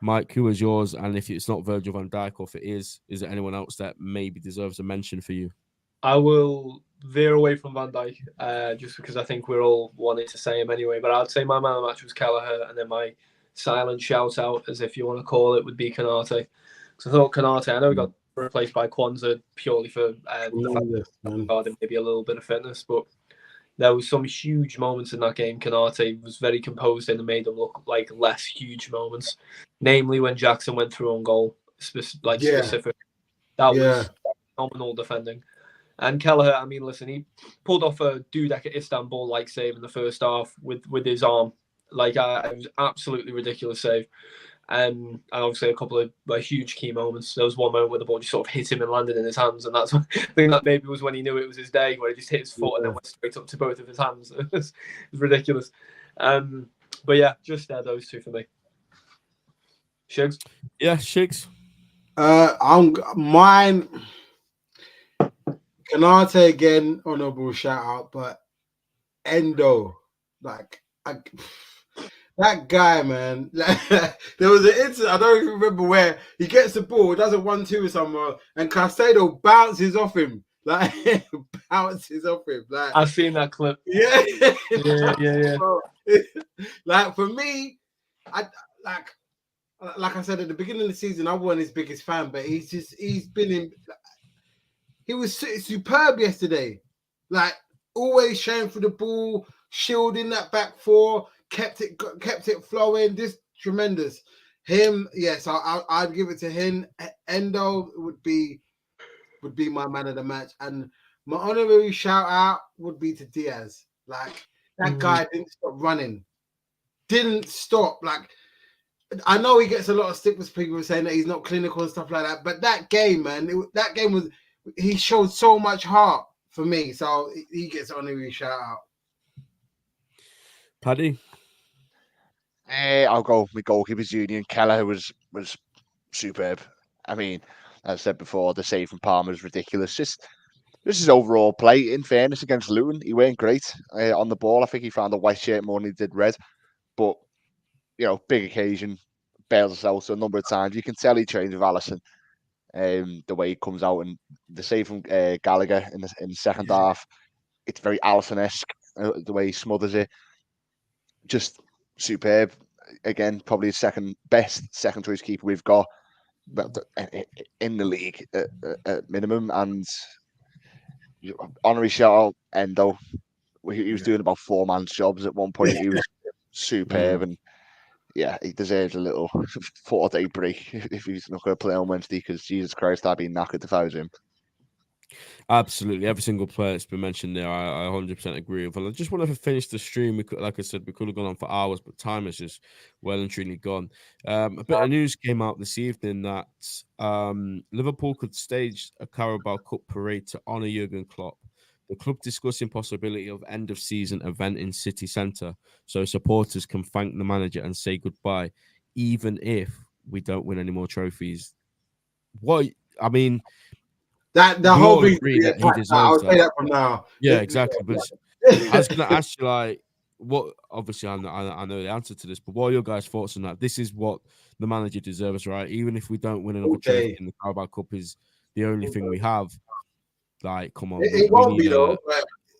Mike, who is yours? And if it's not Virgil van Dijk, or if it is there anyone else that maybe deserves a mention for you? I will veer away from Van Dijk just because I think we're all wanting to say him anyway. But I'd say my man of the match was Kelleher, and then my silent shout out, as if you want to call it, would be Konate. Because I thought Konate, I know he got replaced by Kwanzaa purely for the fact that maybe a little bit of fitness, but there was some huge moments in that game. Konate was very composed in and made them look like less huge moments, namely when Jackson went through on goal, specific. That was phenomenal defending. And Kelleher, I mean, listen, he pulled off a Dudek at Istanbul-like save in the first half with his arm. Like, it was absolutely ridiculous save. And obviously a couple of huge key moments. There was one moment where the ball just sort of hit him and landed in his hands, and that's I think that maybe was when he knew it was his day, where he just hit his foot and then went straight up to both of his hands. It was ridiculous. But yeah, just those two for me. Shigs? Yeah, Shigs. Mine. Konate again, honourable shout out, but Endo, that guy, man. There was an incident, I don't even remember where, he gets the ball, does a 1-2 somewhere, and Caicedo bounces off him. Bounces off him. I've seen that clip. Yeah. Yeah. For me, I like I said at the beginning of the season, I wasn't his biggest fan, but he was superb yesterday. Like always sharing for the ball, shielding that back four, kept it flowing. Just tremendous. Him, yes, I'd give it to him. Endo would be my man of the match, and my honorary shout out would be to Diaz. Like that guy didn't stop running, didn't stop. Like I know he gets a lot of stick with people saying that he's not clinical and stuff like that, but that game, man, he showed so much heart for me, so he gets honorary shout out. Paddy? I'll go with goalkeepers union. Keller was superb. I mean, as I said before, the save from Palmer is ridiculous. Just his overall play. In fairness, against Luton, he weren't great on the ball. I think he found a white shirt more than he did red. But big occasion, bails us out a number of times. You can tell he trains with Alisson. The way he comes out and the save from Gallagher in the second half, it's very Alisson-esque. The way he smothers it, just superb. Again, probably the second choice keeper we've got in the league at minimum. And honorary shout out Endo. He was doing about 4-man's jobs at one point. He was superb, and yeah, he deserves a little 4-day break if he's not going to play on Wednesday. Because Jesus Christ, I'd be knackered if I was him. Absolutely, every single player that's been mentioned there, I 100% agree with. And I just wanted to finish the stream. Like I said, we could have gone on for hours, but time is just well and truly gone. A bit of news came out this evening that Liverpool could stage a Carabao Cup parade to honour Jurgen Klopp. The club discussing possibility of end of season event in City Centre, so supporters can thank the manager and say goodbye, even if we don't win any more trophies. What I mean. That the whole thing. I'll say that from now. Yeah, exactly. But I was going to ask you, like, what? Obviously, I know the answer to this, but what are your guys' thoughts on that? This is what the manager deserves, right? Even if we don't win another trophy in the Carabao Cup, is the only thing we have. Like, come on, it won't be though.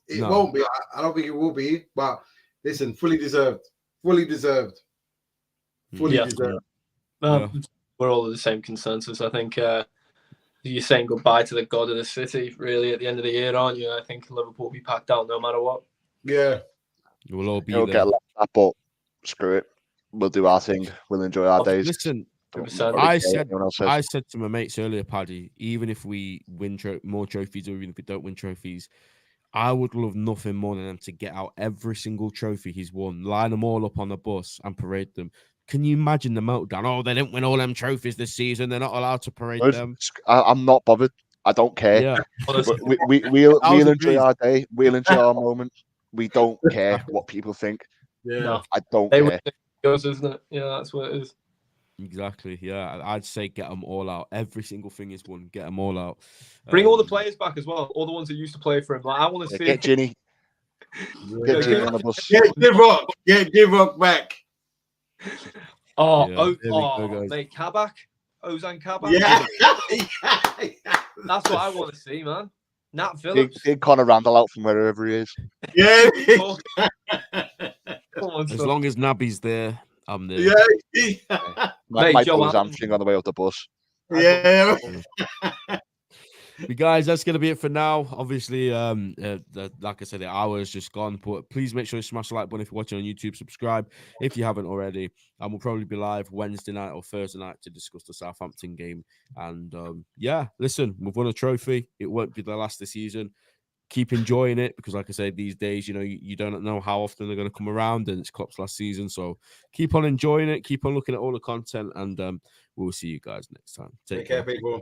It won't be. I don't think it will be. But listen, fully deserved. Fully deserved. Fully deserved. We're all of the same consensus. I think. You're saying goodbye to the god of the city, really, at the end of the year, aren't you? I think Liverpool will be packed out no matter what. Yeah. We'll all be there. Get that, but screw it. We'll do our thing. We'll enjoy our days. Listen, I said to my mates earlier, Paddy, even if we win more trophies or even if we don't win trophies, I would love nothing more than them to get out every single trophy he's won, line them all up on the bus and parade them. Can you imagine the meltdown? Oh, they didn't win all them trophies this season. They're not allowed to parade them. I'm not bothered. I don't care. Yeah. We'll enjoy our day. We'll enjoy our moment. We don't care what people think. Yeah. No. I don't care. Goes, isn't it? Yeah, that's what it is. Exactly. Yeah, I'd say get them all out. Every single thing is one. Get them all out. Bring all the players back as well. All the ones that used to play for him. Like, I want to see. Get Ginny. Get Ginny on the bus. Get Divock back. Mate, Kabak, Ozan Kabak. Yeah. That's what I want to see, man. Nat Phillips. Dig Conor Randall out from wherever he is. Yeah. As long as Naby's there, I'm there. Yeah. Might pull his hamstring on the way up the bus. Yeah. But guys, that's going to be it for now. Obviously, like I said, the hour is just gone. But please make sure you smash the like button if you're watching on YouTube. Subscribe if you haven't already. And we'll probably be live Wednesday night or Thursday night to discuss the Southampton game. And listen, we've won a trophy. It won't be the last this season. Keep enjoying it because, like I said, these days, you don't know how often they're going to come around, and it's Klopp's last season. So keep on enjoying it. Keep on looking at all the content, and we'll see you guys next time. Take care, people.